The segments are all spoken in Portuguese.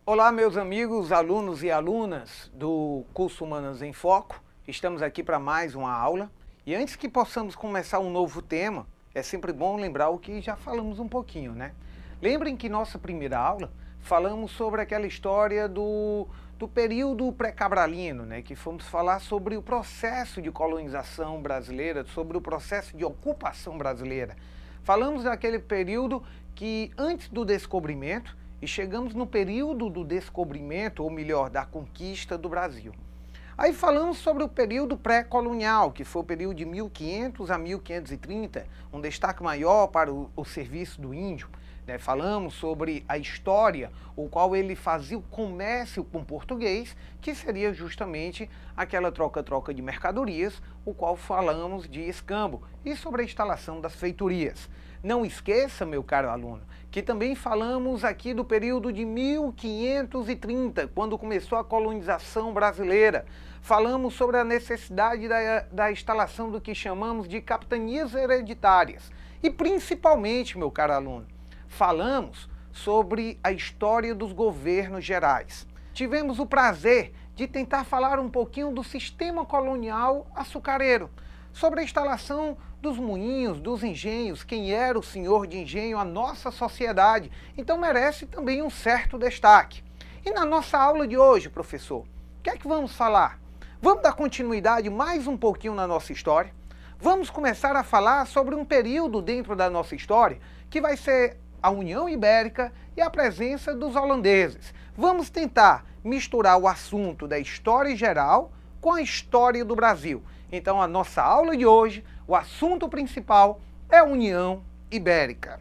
Olá, meus amigos, alunos e alunas do curso Humanas em Foco. Estamos aqui para mais uma aula. E antes que possamos começar um novo tema, é sempre bom lembrar o que já falamos um pouquinho, né? Lembrem que nossa primeira aula falamos sobre aquela história do período pré-cabralino, né? Que fomos falar sobre o processo de colonização brasileira, sobre o processo de ocupação brasileira. Falamos daquele período que antes do descobrimento, e chegamos no período do descobrimento, ou melhor, da conquista do Brasil. Aí falamos sobre o período pré-colonial, que foi o período de 1500 a 1530, um destaque maior para o serviço do índio. Né? Falamos sobre a história, o qual ele fazia o comércio com português, que seria justamente aquela troca-troca de mercadorias, o qual falamos de escambo, e sobre a instalação das feitorias. Não esqueça, meu caro aluno, que também falamos aqui do período de 1530, quando começou a colonização brasileira. Falamos sobre a necessidade da instalação do que chamamos de capitanias hereditárias. E principalmente, meu caro aluno, falamos sobre a história dos governos gerais. Tivemos o prazer de tentar falar um pouquinho do sistema colonial açucareiro, sobre a instalação dos moinhos, dos engenhos, quem era o senhor de engenho, a nossa sociedade. Então merece também um certo destaque. E na nossa aula de hoje, professor, o que é que vamos falar? Vamos dar continuidade mais um pouquinho na nossa história? Vamos começar a falar sobre um período dentro da nossa história que vai ser a União Ibérica e a presença dos holandeses. Vamos tentar misturar o assunto da história geral com a história do Brasil. Então, a nossa aula de hoje, o assunto principal é a União Ibérica.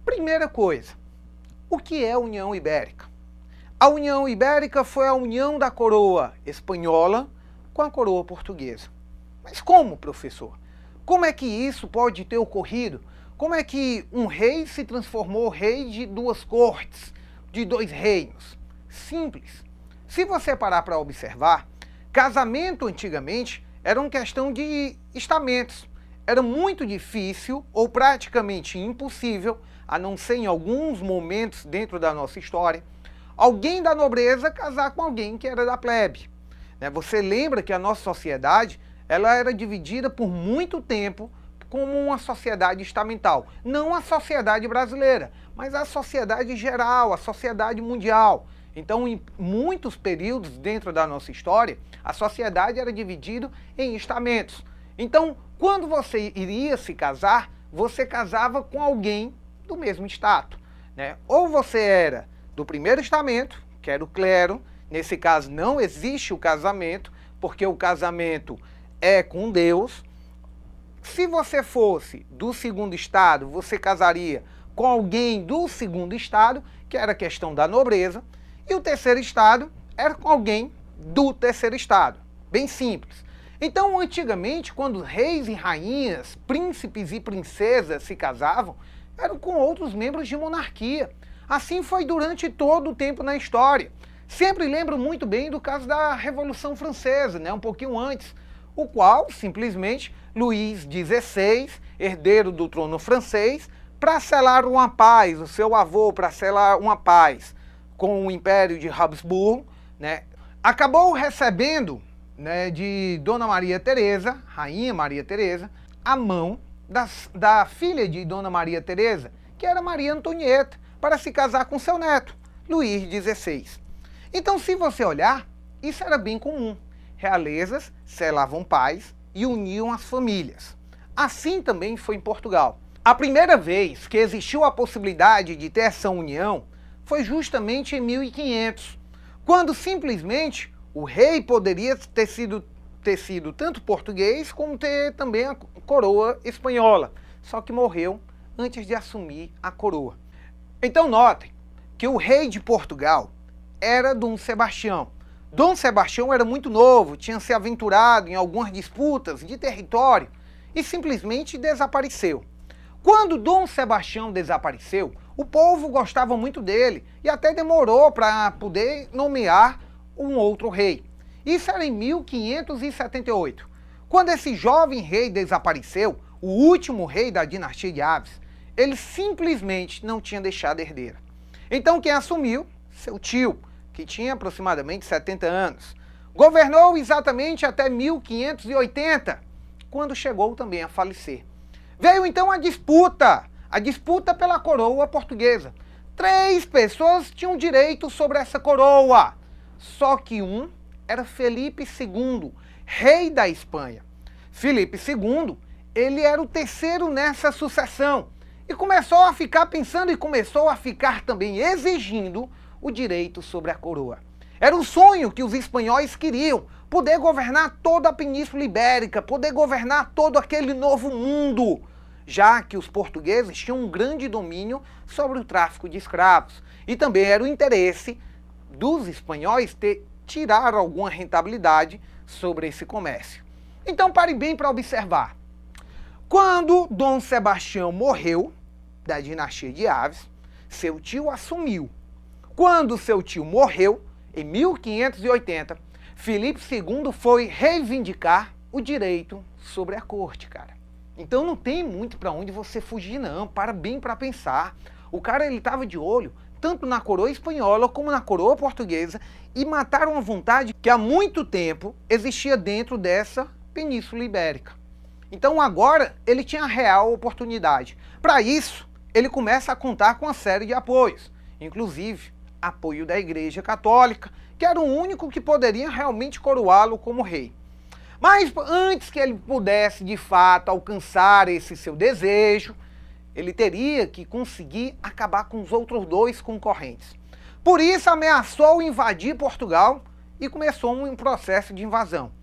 Primeira coisa, o que é a União Ibérica? A União Ibérica foi a união da coroa espanhola com a coroa portuguesa. Mas como, professor? Como é que isso pode ter ocorrido? Como é que um rei se transformou rei de duas cortes, de dois reinos? Simples. Se você parar para observar, casamento antigamente era uma questão de estamentos. Era muito difícil ou praticamente impossível, a não ser em alguns momentos dentro da nossa história, alguém da nobreza casar com alguém que era da plebe. Você lembra que a nossa sociedade ela era dividida por muito tempo como uma sociedade estamental. Não a sociedade brasileira, mas a sociedade geral, a sociedade mundial. Então, em muitos períodos dentro da nossa história, a sociedade era dividida em estamentos. Então, quando você iria se casar, você casava com alguém do mesmo status. Ou você era do primeiro estamento, que era o clero. Nesse caso, não existe o casamento, porque o casamento é com Deus. Se você fosse do segundo estado, você casaria com alguém do segundo estado, que era a questão da nobreza, e o terceiro estado era com alguém do terceiro estado. Bem simples. Então, antigamente, quando reis e rainhas, príncipes e princesas se casavam, eram com outros membros de monarquia. Assim foi durante todo o tempo na história. Sempre lembro muito bem do caso da Revolução Francesa, um pouquinho antes, o qual, simplesmente, Luís XVI, herdeiro do trono francês, para selar uma paz, o seu avô para selar uma paz com o Império de Habsburgo, acabou recebendo de Dona Maria Teresa, Rainha Maria Teresa, a mão da filha de Dona Maria Teresa, que era Maria Antonieta, para se casar com seu neto, Luís XVI. Então, se você olhar, isso era bem comum. Realezas selavam paz e uniam as famílias. Assim também foi em Portugal. A primeira vez que existiu a possibilidade de ter essa união foi justamente em 1500, quando simplesmente o rei poderia ter sido tanto português como ter também a coroa espanhola, só que morreu antes de assumir a coroa. Então notem que o rei de Portugal era Dom Sebastião. Dom Sebastião era muito novo, tinha se aventurado em algumas disputas de território e simplesmente desapareceu. Quando Dom Sebastião desapareceu, o povo gostava muito dele e até demorou para poder nomear um outro rei. Isso era em 1578. Quando esse jovem rei desapareceu, o último rei da dinastia de Aves, ele simplesmente não tinha deixado herdeira. Então quem assumiu? Seu tio, que tinha aproximadamente 70 anos. Governou exatamente até 1580, quando chegou também a falecer. Veio então a disputa pela coroa portuguesa. 3 pessoas tinham direito sobre essa coroa, só que um era Felipe II, rei da Espanha. Felipe II, ele era o terceiro nessa sucessão e começou a ficar pensando e começou a ficar também exigindo o direito sobre a coroa. Era um sonho que os espanhóis queriam, poder governar toda a Península Ibérica, poder governar todo aquele novo mundo, já que os portugueses tinham um grande domínio sobre o tráfico de escravos. E também era o interesse dos espanhóis tirar alguma rentabilidade sobre esse comércio. Então pare bem para observar. Quando Dom Sebastião morreu, da dinastia de Aves, seu tio assumiu. Quando seu tio morreu, em 1580, Felipe II foi reivindicar o direito sobre a corte, cara. Então não tem muito para onde você fugir, não. Para bem para pensar. O cara, ele estava de olho tanto na coroa espanhola como na coroa portuguesa e mataram a vontade que há muito tempo existia dentro dessa Península Ibérica. Então agora ele tinha a real oportunidade. Para isso, ele começa a contar com uma série de apoios, inclusive apoio da Igreja Católica, que era o único que poderia realmente coroá-lo como rei. Mas antes que ele pudesse de fato alcançar esse seu desejo, ele teria que conseguir acabar com os outros 2 concorrentes. Por isso ameaçou invadir Portugal e começou um processo de invasão.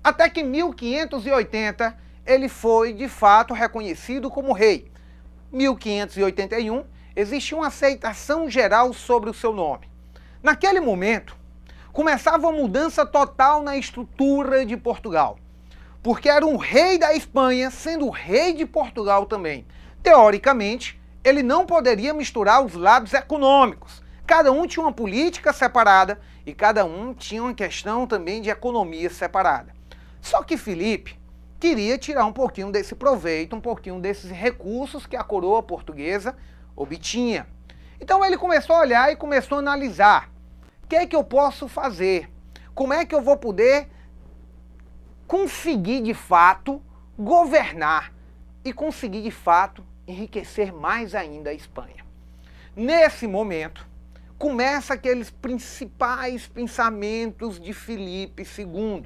Até que em 1580 ele foi de fato reconhecido como rei. Em 1581 existia uma aceitação geral sobre o seu nome. Naquele momento, começava uma mudança total na estrutura de Portugal, porque era um rei da Espanha sendo rei de Portugal também. Teoricamente, ele não poderia misturar os lados econômicos. Cada um tinha uma política separada e cada um tinha uma questão também de economia separada. Só que Felipe queria tirar um pouquinho desse proveito, um pouquinho desses recursos que a coroa portuguesa obtinha. Então ele começou a olhar e começou a analisar. O que é que eu posso fazer? Como é que eu vou poder conseguir de fato governar e conseguir de fato enriquecer mais ainda a Espanha? Nesse momento, começa aqueles principais pensamentos de Felipe II,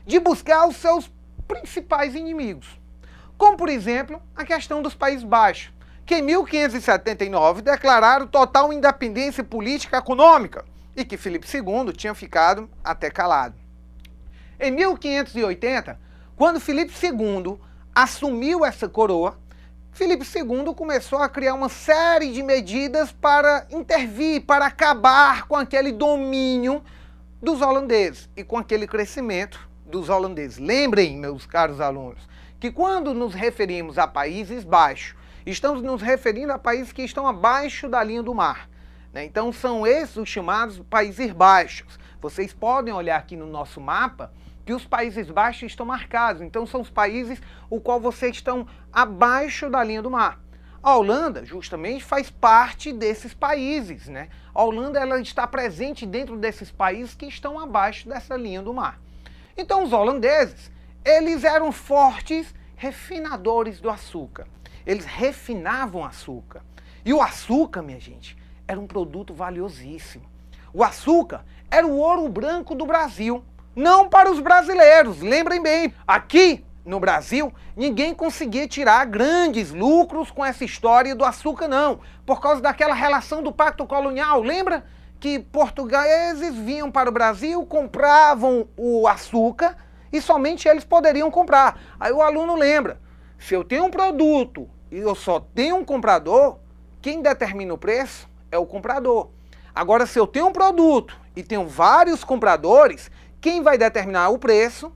de buscar os seus principais inimigos, como por exemplo a questão dos Países Baixos, que em 1579 declararam total independência política e econômica e que Felipe II tinha ficado até calado. Em 1580, quando Felipe II assumiu essa coroa, Felipe II começou a criar uma série de medidas para intervir, para acabar com aquele domínio dos holandeses e com aquele crescimento dos holandeses. Lembrem, meus caros alunos, que quando nos referimos a Países Baixos, estamos nos referindo a países que estão abaixo da linha do mar, né? Então são esses os chamados Países Baixos. Vocês podem olhar aqui no nosso mapa que os Países Baixos estão marcados. Então são os países o qual vocês estão abaixo da linha do mar. A Holanda, justamente, faz parte desses países, né? A Holanda, ela está presente dentro desses países que estão abaixo dessa linha do mar. Então os holandeses, eles eram fortes refinadores do açúcar. Eles refinavam açúcar. E o açúcar, minha gente, era um produto valiosíssimo. O açúcar era o ouro branco do Brasil. Não para os brasileiros, lembrem bem. Aqui no Brasil, ninguém conseguia tirar grandes lucros com essa história do açúcar, não. Por causa daquela relação do pacto colonial. Lembra que portugueses vinham para o Brasil, compravam o açúcar e somente eles poderiam comprar. Aí o aluno lembra, se eu tenho um produto e eu só tenho um comprador, quem determina o preço é o comprador. Agora, se eu tenho um produto e tenho vários compradores, quem vai determinar o preço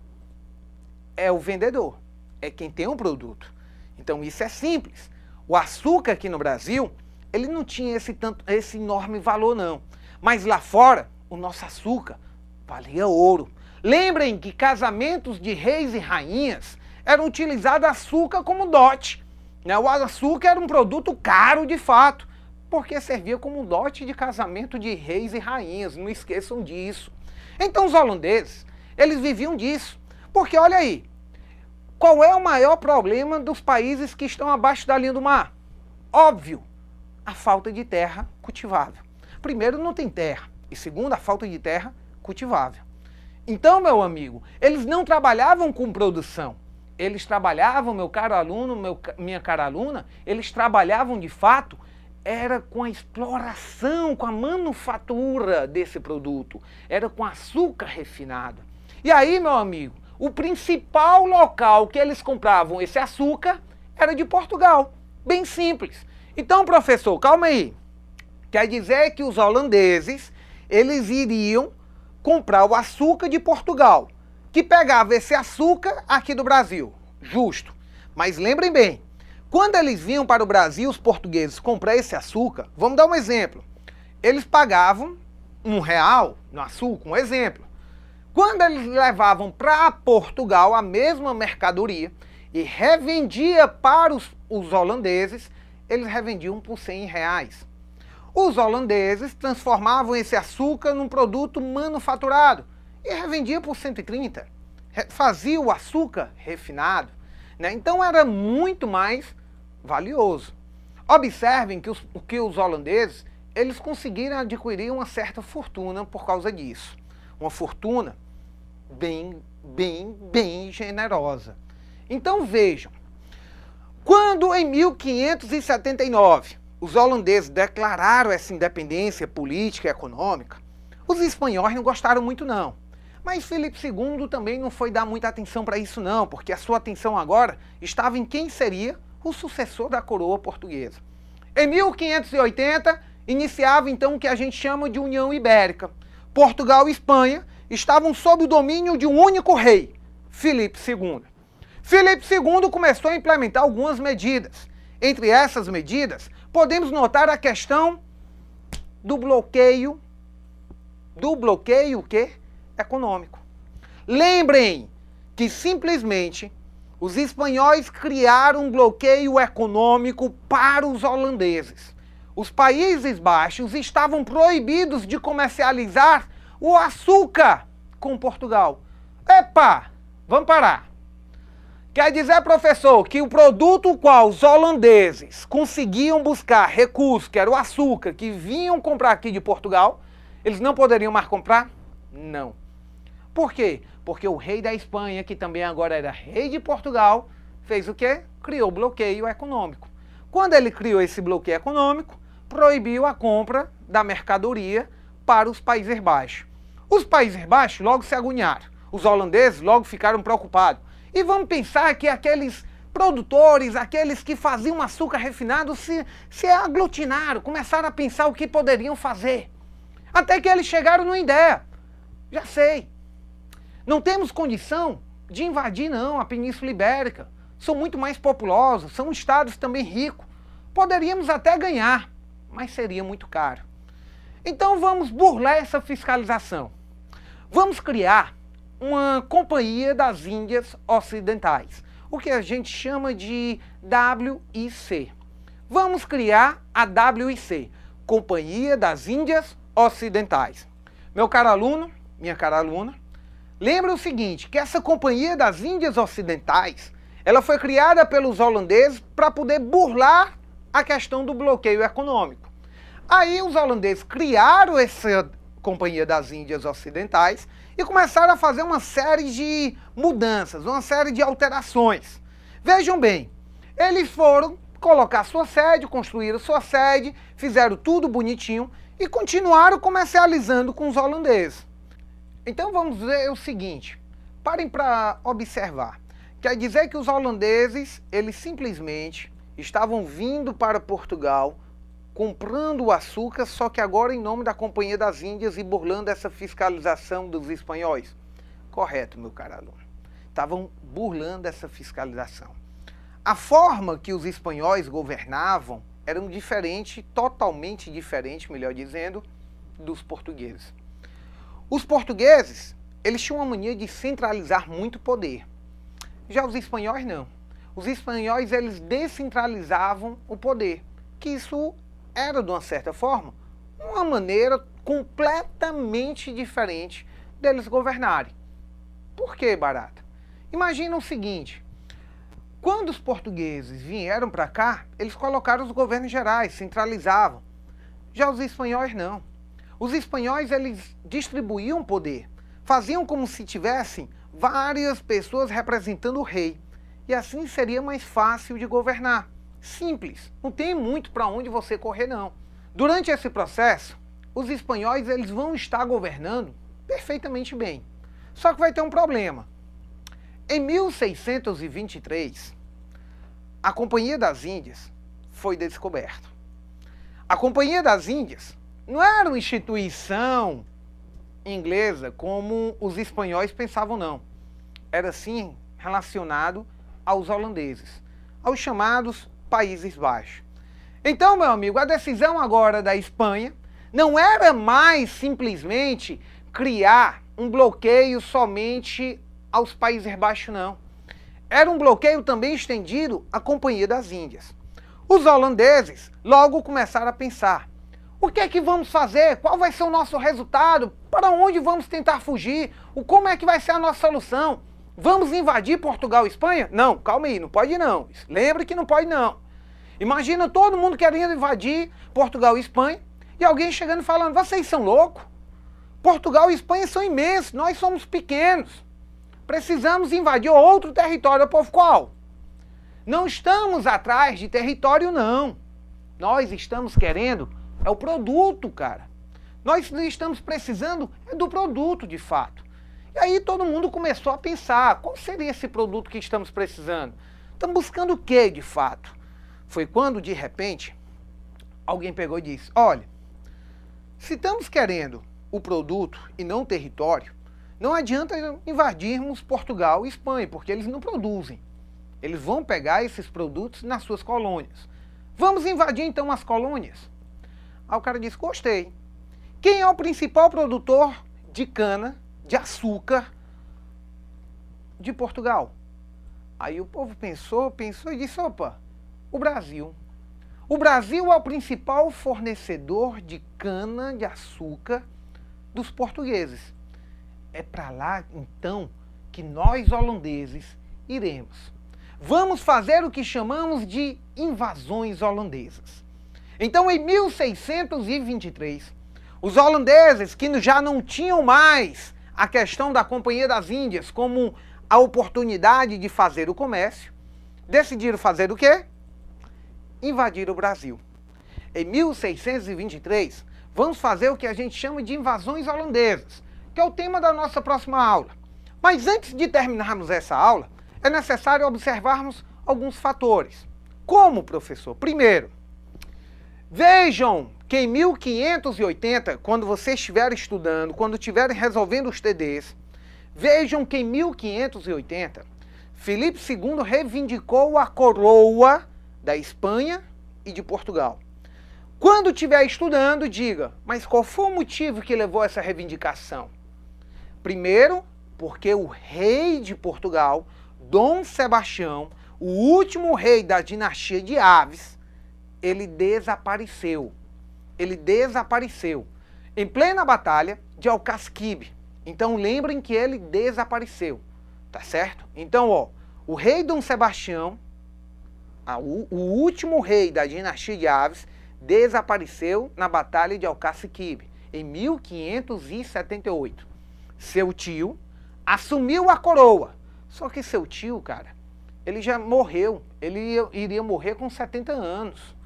é o vendedor, é quem tem um produto. Então isso é simples. O açúcar aqui no Brasil, ele não tinha esse enorme valor não. Mas lá fora, o nosso açúcar valia ouro. Lembrem que casamentos de reis e rainhas eram utilizados açúcar como dote. O açúcar era um produto caro de fato, porque servia como dote de casamento de reis e rainhas, não esqueçam disso. Então os holandeses, eles viviam disso, porque olha aí, qual é o maior problema dos países que estão abaixo da linha do mar? Óbvio, a falta de terra cultivável. Primeiro, não tem terra, e segundo, a falta de terra cultivável. Então, meu amigo, eles não trabalhavam com produção, eles trabalhavam, meu caro aluno, minha cara aluna, eles trabalhavam de fato era com a exploração, com a manufatura desse produto, era com açúcar refinado. E aí, meu amigo, o principal local que eles compravam esse açúcar era de Portugal, bem simples. Então, professor, calma aí, quer dizer que os holandeses, eles iriam comprar o açúcar de Portugal, que pegava esse açúcar aqui do Brasil, justo. Mas lembrem bem, quando eles vinham para o Brasil, os portugueses, comprar esse açúcar, vamos dar um exemplo. Eles pagavam R$1 no açúcar, um exemplo. Quando eles levavam para Portugal a mesma mercadoria e revendia para os holandeses, eles revendiam por R$100. Os holandeses transformavam esse açúcar num produto manufaturado e revendiam por 130. Fazia o açúcar refinado. Então era muito mais valioso. Observem que os holandeses, eles conseguiram adquirir uma certa fortuna por causa disso. Uma fortuna bem generosa. Então vejam, quando em 1579 os holandeses declararam essa independência política e econômica, os espanhóis não gostaram muito não. Mas Filipe II também não foi dar muita atenção para isso não, porque a sua atenção agora estava em quem seria o sucessor da coroa portuguesa. Em 1580, iniciava então o que a gente chama de União Ibérica. Portugal e Espanha estavam sob o domínio de um único rei, Filipe II. Filipe II começou a implementar algumas medidas. Entre essas medidas, podemos notar a questão do bloqueio o quê? Econômico. Lembrem que simplesmente os espanhóis criaram um bloqueio econômico para os holandeses. Os Países Baixos estavam proibidos de comercializar o açúcar com Portugal. Epa, vamos parar. Quer dizer, professor, que o produto qual os holandeses conseguiam buscar recursos, que era o açúcar, que vinham comprar aqui de Portugal, eles não poderiam mais comprar? Não. Por quê? Porque o rei da Espanha, que também agora era rei de Portugal, fez o quê? Criou bloqueio econômico. Quando ele criou esse bloqueio econômico, proibiu a compra da mercadoria para os Países Baixos. Os Países Baixos logo se agoniaram. Os holandeses logo ficaram preocupados. E vamos pensar que aqueles produtores, aqueles que faziam açúcar refinado, se aglutinaram, começaram a pensar o que poderiam fazer. Até que eles chegaram numa ideia. Já sei. Não temos condição de invadir, não, a Península Ibérica. São muito mais populosos, são estados também ricos. Poderíamos até ganhar, mas seria muito caro. Então vamos burlar essa fiscalização. Vamos criar uma Companhia das Índias Ocidentais, o que a gente chama de WIC. Vamos criar a WIC, Companhia das Índias Ocidentais. Meu caro aluno, minha cara aluna, lembra o seguinte, que essa Companhia das Índias Ocidentais, ela foi criada pelos holandeses para poder burlar a questão do bloqueio econômico. Aí os holandeses criaram essa Companhia das Índias Ocidentais e começaram a fazer uma série de mudanças, uma série de alterações. Vejam bem, eles foram colocar sua sede, construíram sua sede, fizeram tudo bonitinho e continuaram comercializando com os holandeses. Então vamos ver o seguinte, parem para observar. Quer dizer que os holandeses, eles simplesmente estavam vindo para Portugal comprando o açúcar, só que agora em nome da Companhia das Índias e burlando essa fiscalização dos espanhóis? Correto, meu caro aluno. Estavam burlando essa fiscalização. A forma que os espanhóis governavam era diferente, totalmente diferente, melhor dizendo, dos portugueses. Os portugueses, eles tinham uma mania de centralizar muito poder. Já os espanhóis não. Os espanhóis, eles descentralizavam o poder, que isso era, de uma certa forma, uma maneira completamente diferente deles governarem. Por que, Barata? Imagina o seguinte, quando os portugueses vieram para cá, eles colocaram os governos gerais, centralizavam. Já os espanhóis não. Os espanhóis, eles distribuíam poder, faziam como se tivessem várias pessoas representando o rei. E assim seria mais fácil de governar. Simples, não tem muito para onde você correr não. Durante esse processo, os espanhóis eles vão estar governando perfeitamente bem. Só que vai ter um problema. Em 1623, a Companhia das Índias foi descoberta. A Companhia das Índias não era uma instituição inglesa como os espanhóis pensavam não. Era sim relacionado aos holandeses, aos chamados Países Baixos. Então, meu amigo, a decisão agora da Espanha não era mais simplesmente criar um bloqueio somente aos Países Baixos, não. Era um bloqueio também estendido à Companhia das Índias. Os holandeses logo começaram a pensar, o que é que vamos fazer? Qual vai ser o nosso resultado? Para onde vamos tentar fugir? Como é que vai ser a nossa solução? Vamos invadir Portugal e Espanha? Não, calma aí, não pode não. Lembre que não pode não. Imagina todo mundo querendo invadir Portugal e Espanha e alguém chegando e falando, vocês são loucos? Portugal e Espanha são imensos, nós somos pequenos. Precisamos invadir outro território. O povo qual? Não estamos atrás de território não. Nós estamos querendo é o produto, cara. Nós estamos precisando do produto, de fato. E aí todo mundo começou a pensar, qual seria esse produto que estamos precisando? Estamos buscando o que, de fato? Foi quando, de repente, alguém pegou e disse, olha, se estamos querendo o produto e não o território, não adianta invadirmos Portugal e Espanha, porque eles não produzem. Eles vão pegar esses produtos nas suas colônias. Vamos invadir então as colônias? Aí o cara disse, gostei. Quem é o principal produtor de cana, de açúcar, de Portugal? Aí o povo pensou e disse, opa, o Brasil. O Brasil é o principal fornecedor de cana, de açúcar dos portugueses. É para lá, então, que nós holandeses iremos. Vamos fazer o que chamamos de invasões holandesas. Então, em 1623, os holandeses, que já não tinham mais a questão da Companhia das Índias como a oportunidade de fazer o comércio, decidiram fazer o quê? Invadir o Brasil. Em 1623, vamos fazer o que a gente chama de invasões holandesas, que é o tema da nossa próxima aula. Mas antes de terminarmos essa aula, é necessário observarmos alguns fatores. Como, professor? Primeiro, vejam que em 1580, quando vocês estiverem estudando, quando estiverem resolvendo os TDs, vejam que em 1580, Filipe II reivindicou a coroa da Espanha e de Portugal. Quando estiver estudando, diga, mas qual foi o motivo que levou a essa reivindicação? Primeiro, porque o rei de Portugal, Dom Sebastião, o último rei da dinastia de Aves, ele desapareceu. Ele desapareceu em plena batalha de Alcácer-Quibir. Então lembrem que ele desapareceu, tá certo? Então, ó, o rei Dom Sebastião, o último rei da dinastia de Aves, desapareceu na batalha de Alcácer-Quibir, em 1578. Seu tio assumiu a coroa. Só que seu tio, cara, ele já morreu. Ele iria morrer com 70 anos.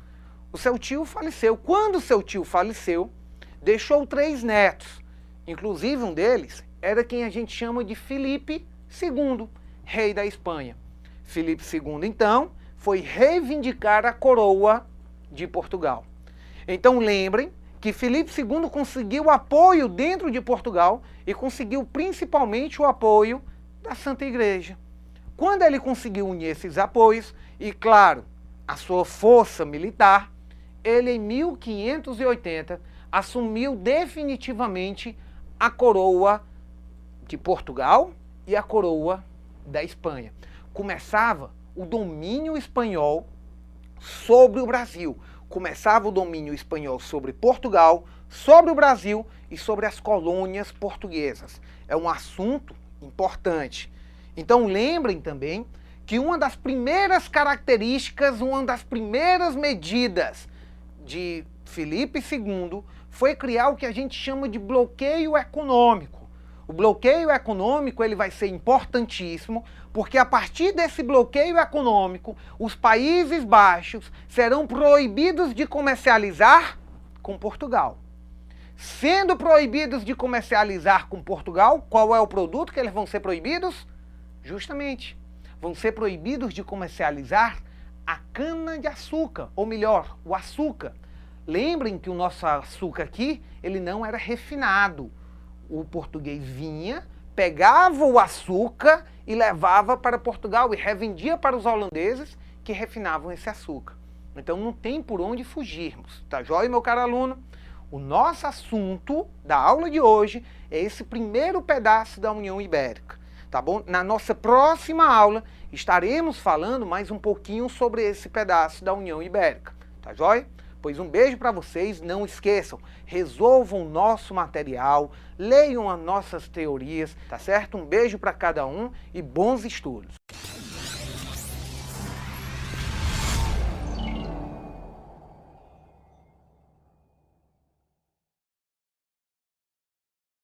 O seu tio faleceu. Quando seu tio faleceu, deixou 3 netos. Inclusive um deles era quem a gente chama de Filipe II, rei da Espanha. Filipe II, então, foi reivindicar a coroa de Portugal. Então lembrem que Filipe II conseguiu apoio dentro de Portugal e conseguiu principalmente o apoio da Santa Igreja. Quando ele conseguiu unir esses apoios e, claro, a sua força militar, ele em 1580 assumiu definitivamente a coroa de Portugal e a coroa da Espanha. Começava o domínio espanhol sobre o Brasil. Começava o domínio espanhol sobre Portugal, sobre o Brasil e sobre as colônias portuguesas. É um assunto importante. Então lembrem também que uma das primeiras características, uma das primeiras medidas de Filipe II foi criar o que a gente chama de bloqueio econômico. O bloqueio econômico ele vai ser importantíssimo, porque a partir desse bloqueio econômico, os Países Baixos serão proibidos de comercializar com Portugal. Sendo proibidos de comercializar com Portugal, qual é o produto que eles vão ser proibidos? Justamente, vão ser proibidos de comercializar a cana-de-açúcar, ou melhor, o açúcar. Lembrem que o nosso açúcar aqui, ele não era refinado. O português vinha, pegava o açúcar e levava para Portugal e revendia para os holandeses que refinavam esse açúcar. Então não tem por onde fugirmos, tá joia, meu caro aluno? O nosso assunto da aula de hoje é esse primeiro pedaço da União Ibérica, tá bom? Na nossa próxima aula estaremos falando mais um pouquinho sobre esse pedaço da União Ibérica, tá joia? Pois um beijo para vocês, não esqueçam, resolvam o nosso material, leiam as nossas teorias, tá certo? Um beijo para cada um e bons estudos.